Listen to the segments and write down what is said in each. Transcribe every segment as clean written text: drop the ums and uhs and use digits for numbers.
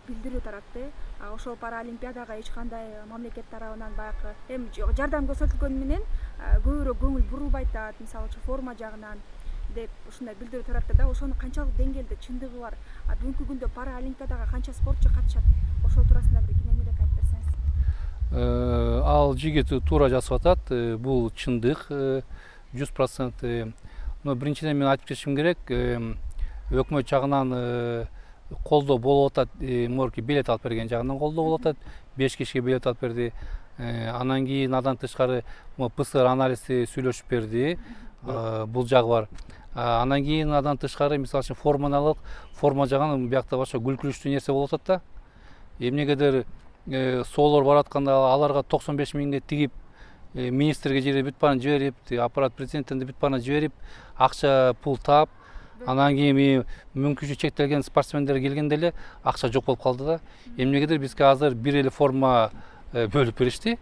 билдирүү таратты. Ошол паралимпиадага эч кандай мамлекет тарабынан баягы эми жардам көрсөтүлгөнү менен көбүрөөк көңүл бурулбайт атат, мисалы үчүн форма жагынан деп ушундай билдирүү таратты да. Ошонун канчалык деңгээлде чындыгы бар? Бүгүнкү күндө паралимпиадага канча спортчу катышат? Ошол туурасында бир кенен эле айтып берсеңиз. Ал жигит туура жазып атат. Бул чындык 100%. Но биринчиден мен айтып кетишим керек. Өкмөт жагынан колдоо болуп атат. Морки билет алып берген жагынан колдоо болуп атат. 5 кишиге билет алып берди. Анан кийин адан тышкары ПЦР анализди сүйлөшүп берди. Бул жагы бар. Анан кийин адан тышкары мисалы үчүн форманы алып, форма жагынан биякта башка күлкүлүчтүү нерсе болуп атат да. Эмнегедир соолор баратканда аларга 95 миңге тигип, министрге жиберип, бүт баарын жиберип, аппарат президенттен бүт баарын жиберип, акча пул таап, анан кийин мүмкүнчүлүгү чектелген спортсмендер келгенде эле акча жок болуп калды да. Эмнегедир бизге азыр бир эле форма бөлүп беришти.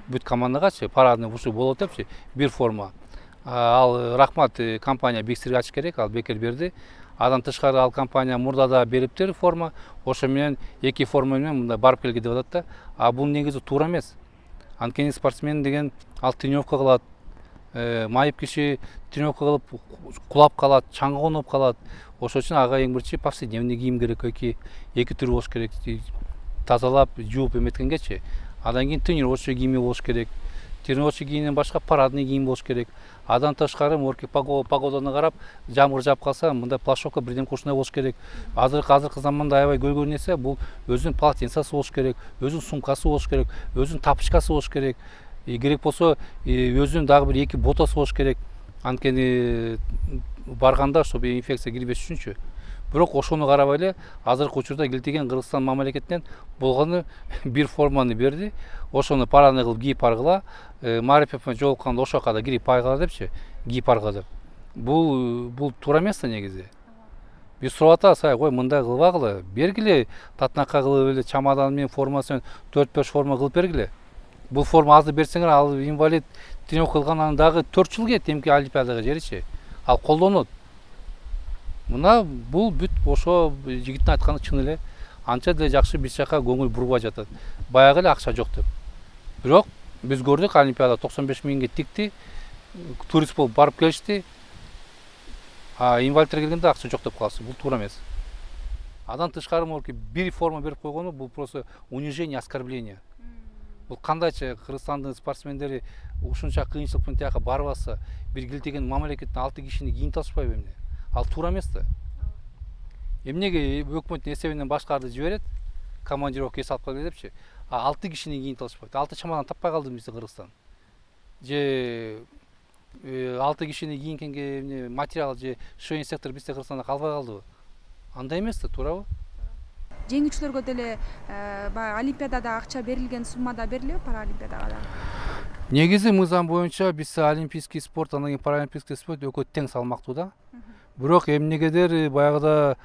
Бүт командагачы парадный ушу болот депчи, бир форма. Ал рахмат компания бексирге ачыш керек, ал бекер берди. Адан тышкары ал компания мурда да бериптир форма. Ошо менен эки форма менен мындай барып келге деп атат да. Бул негизи туура эмес. Анткени спортсмен деген ал тренировка кылат. Майып киши тренировка кылып кулап калат, чаңга конуп калат. Ошол үчүн ага эң биринчи повседневный кийим керек, эки түрү болуш керек. Тазалап, жууп эметкенгечи. Андан кийин тренировочный кийими болуш керек. Тренировочный кийимден башка парадный кийим болуш керек. Адан тышкары морки погоданы карап, жамгыр жаап калса, мындай плашовка бирдем ушундай болуш керек. Азыркы заманда аябай көргөн нерсе бул өзүнүн полотенцасы болуш керек, өзүнүн сумкасы болуш керек, өзүнүн тапочкасы болуш керек. Керек болсо өзүнүн дагы бир эки ботасы болуш керек. Анткени барганда чтобы инфекция кирбеш үчүнчү. Бирок ошону карабай эле азыркы учурда келтиген Кыргызстан мамлекетинен болгону бир форманы берди. Ошону парадный кылып кийип баргыла. Маарифов менен жолукканда ошол жака да кирип байгыла депчи, кийип баргыла деп. Бул туура эмес да негизи. Биз сурап атабыз, кой мындай кылбагыла, бергиле татынакка кылып эле чамадан менен формасы менен 4-5 форма кылып бергиле. Бул форма азыр берсеңер, ал инвалид тренировка кылгандан дагы 4 жыл кетти эмки олимпиадага жеричи. Ал колдонот. Мына бул бүт ошо жигиттин айтканы чын эле. Анча деле жакшы биз жака көңүл бурбай жатат. Баягы эле акча жок деп. Бирок биз көрдүк, олимпиада 95 миңге тикти. Турист болуп барып келишти. Инвалидтер келгенде акча жок деп калышты. Бул туура эмес. Адан тышкары морки бир форма берип койгону бул просто унижение, оскорбление. Бул кандайча Кыргызстандын спортсмендери ушунча кыйынчылык менен тияка барып атса, бир келтиген мамлекеттен 6 кишини кийинтип алышпайбы эмне? Ал туура эмес да. Эмнеге өкмөттүн эсебинен башкаларды жиберет, командировка эс алып келе депчи. 6 кишини кийинтип алышпайт. 6 чамадан таппай калдыбы бизде Кыргызстан? Же 6 кишини кийинкенге материал же швейный сектор бизде Кыргызстанда калбай калдыбы? Андай эмес да, туурабы? Жеңүүчүлөргө деле баягы олимпиадада акча берилген суммада берилеби паралимпиадага да? Негизи мыйзам боюнча биз олимпийский спорт, анан кийин паралимпийский спорт экөө тең салмактуу да. Бирок эмнегедир баягыда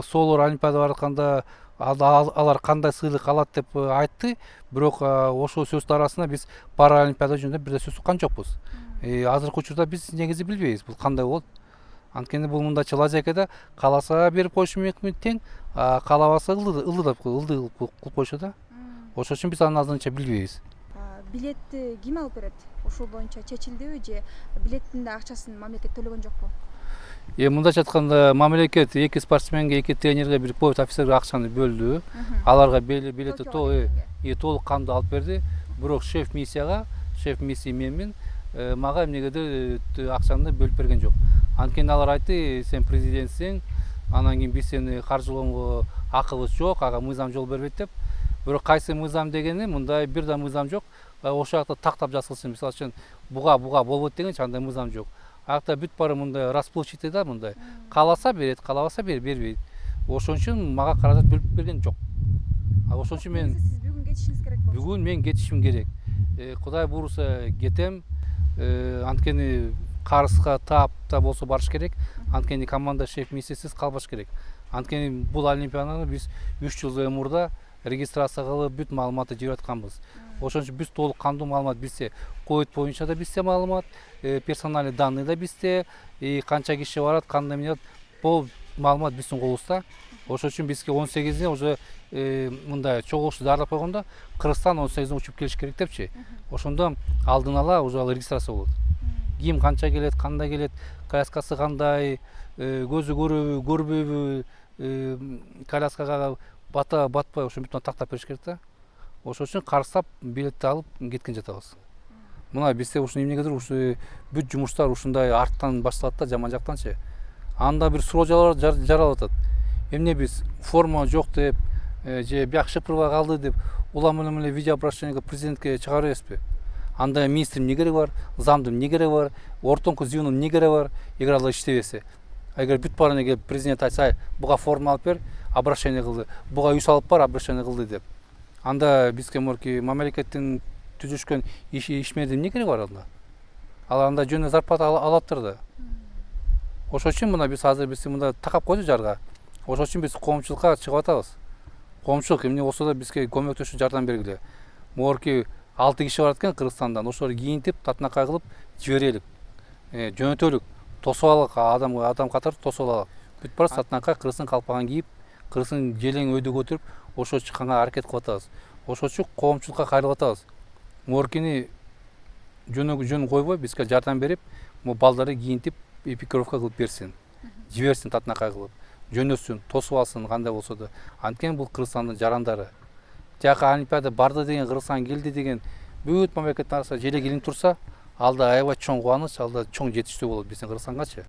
соолор олимпиада баратканда алар кандай сыйлык алат деп айтты. Бирок ошол сөздүн арасында биз паралимпиада жөнүндө бир да сөз уккан жокпуз. Азыркы учурда биз негизи билбейбиз бул кандай болот. Анткени бул мындайча лазейкада кааласа берип коюшу мүмкүн тең, каалабаса ылдый кылып коюшу да. Ошол үчүн биз аны азырынча билбейбиз. Билетти ким алып берет? Ошол боюнча чечилдиби же билеттин да акчасын мамлекет төлөгөн жокпу? Мындайча айтканда мамлекет эки спортсменге, эки тренерге, бир повод офицерге акчаны бөлдү. Аларга билетти толук кандуу алып берди. Бирок шеф миссия менен мага эмнегедир акчаны бөлүп берген жок. Анткени алар айтты, сен президентсиң, анан кийин биз сени каржылоого акыбыз жок, ага мыйзам жол бербейт деп. Бирок кайсы мыйзам дегени, мындай бир да мыйзам жок. Ошол жакта тактап жазылсын, мисалы үчүн буга болбойт дегенчи андай мыйзам жок. Акта бүт баары мындай расплывчатый да, мындай. Кааласа берет, каалабаса бербейт. Ошон үчүн мага каражат бөлүп берген жок. Ошон үчүн мен сиз бүгүн кетишиңиз керек болчу. Бүгүн мен кетишим керек. Кудай буйруса кетем. Анткени карызга таап да болсо барыш керек. Анткени команда шеф миссиясыз калбаш керек. Анткени бул олимпиаданы биз 3 жыл мурда регистрация кылып бүт маалыматты жиберип атканбыз. Ошон үчүн биз толук кандуу маалымат бизде. Ковид боюнча да бизде маалымат, персональный данные да бизде, канча киши барат, кандай менет, маалымат биздин колубузда. Ошол үчүн бизге 18-де уже мындай чогулушту даярлап койгондо Кыргызстан 18-де учуп келиш керек депчи. Ошондо алдын ала уже ал регистрация болот. Ким канча келет, кандай келет, коляскасы кандай, көзү көрөбү, көрбөйбү, коляскага бата батпай ошо бүтүн тактап бериш керек да. Ошол үчүн карыздап билетти алып кеткен жатабыз. Мына бизде ушул эмнегедир ушу бүт жумуштар ушундай арттан башталат да, жаман жактанчы. Анда бир суроо жаралып атат. Эмне биз форма жок деп, же бияк шыпырбай калды деп улам эле видеообращениеге президентке чыгарып бересизби? Анда министрдин эмне кереги бар, замдын эмне кереги бар, ортоңку звенонун эмне кереги бар, эгер алар иштебесе. Эгер бүт баарына келип президент айтса, буга форма алып бер, обращение кылды, буга үй салып бар, обращение кылды деп. Анда бизге морки мамлекеттин түзүшкөн ишмердин эмне кереги бар анда? Алар анда жөнүнө зарплата алаттыр да. Ошол үчүн мына биз азыр мында такап койду жарга. Ошол үчүн биз коомчулукка чыгып атабыз. Коомчулук эмне болсо да бизге көмөктөшүп жардам бергиле. Могорки 6 киши барат экен Кыргызстандан, ошолорду кийинтип, татынакай кылып жиберелик. Жөнөтөлүк, тосуп алык, адам катары тосуп алык. Бүт барып татынакай Кыргыздын калпагын кийип, Кыргыздын желең өйдө көтөрүп, ошо чыкканга аракет кылып атабыз. Ошол үчүн коомчулукка кайрылып атабыз. Могоркини жөн койбой бизге жардам берип, могу балдарды кийинтип, экипировка кылып берсин. Жиберсин татынакай кылып. Жөнөтсүн, тосуп алсын кандай болсо да. Анткени бул Кыргызстандын жарандары. Жака Олимпиада барды деген, Кыргызстан келди деген бүт мамлекеттин арасында желе келинип турса, алда аябай чоң кубаныч, алда чоң жетиштүү болот биздин Кыргызстангачы.